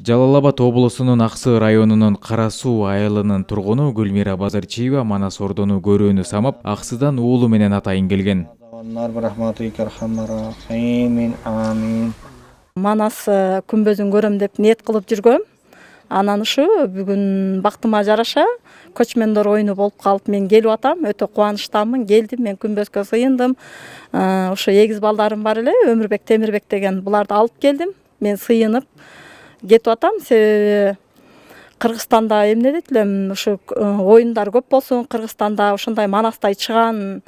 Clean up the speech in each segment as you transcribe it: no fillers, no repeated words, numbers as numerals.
Жалал Абад облусунун Аксы районунун Кара Суу айылынын тургуну Гүлмира Базарчиева Манас Ордону көрүүнү самап, Аксыдан уулу менен атайын келген. Манас күнбөзүн көрөм деп ниет кылып жүргөм. Анан ушу бүгүн бактыма жараша көчмөндөр оюну болуп калып мен келип атам. Өтө кубанычтамын. Келдим, мен күнбөзгө сыйындым. Ошо эгиз балдарым бар эле, Өмүрбек, Темирбек деген буларды алып келдим. Мен сыйынып кетип атам. Себеби Кыргызстанда эмне дейт элем, ушу оюндар көп болсун. Кыргызстанда ошондой Манастай чыган,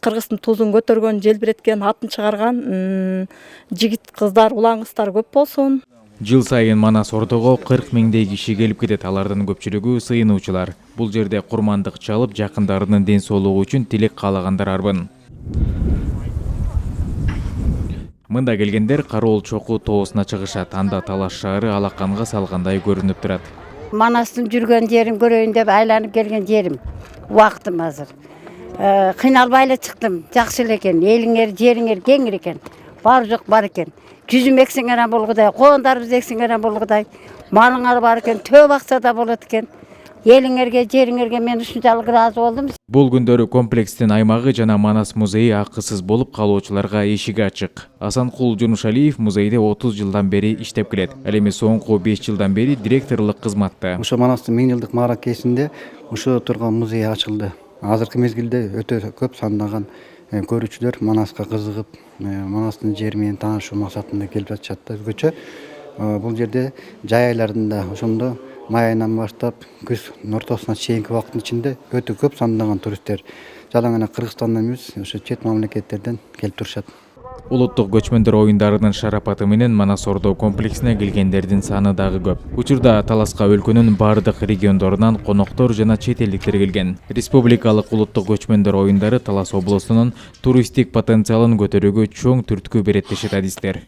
кыргыздын тузун көтөргөн, желбиреткен, атын чыгарган жигит кыздар, улан кыздар көп болсун. Жыл сайын Манас Ордого 40 миңдей киши келип кетет. Алардын көпчүлүгү сыйынуучулар. Бул жерде курмандык чалып, жакындарынын ден соолугу үчүн тилек каалагандар арбын. Мында келгендер Кароол чоку тоосуна чыгышат. Анда Талаш шаары алаканга салгандай көрүнүп турат. Манастын жүргөн жерин көрөйүн деп айланып келген жерим. Убактым азыр. Кыйналбай эле чыктым. Жакшы эле экен. Элиңер, жериңер кеңир экен. Бар жок бар экен. Жүзүм эксеңер болгудай, коондарыбыз эксеңер болгудай. Малыңар бар экен, төп акча да болот экен. Элиңерге, жериңерге мен ушунчалык ыраазы болдум. Бул күндөрү комплекстин аймагы жана Манас музейи акысыз болуп, калуучуларга эшиги ачык. Асанкул Жунушалиев музейде 30 жылдан бери иштеп келет. Ал эми соңку 5 жылдан бери директорлук кызматта. Ошо Манастын 1000 жылдык мааракесинде ошо турган музей ачылды. Азыркы мезгилде өтө көп сандаган көрүүчүлөр Манаска кызыгып, Манастын жери менен таанышуу максатында келип жатышат да өзгөчө. Бул жерде жай айларында ошондо май айынан баштап күз ортосуна чейинки убакыттын ичинде өтө көп сандаган туристтер жалаң эле Кыргызстандан эмес, ошо чет мамлекеттерден келип турушат. Улуттук көчмөндөр оюндарынын шарапаты менен Манас Ордо комплексине келгендердин саны дагы көп. Учурда Таласка өлкөнүн бардык региондорунан коноктор жана чет элдиктер келген. Республикалык улуттук көчмөндөр оюндары Талас облусунун туристтик потенциалын көтөрүүгө чоң түрткү берет дешет адистер.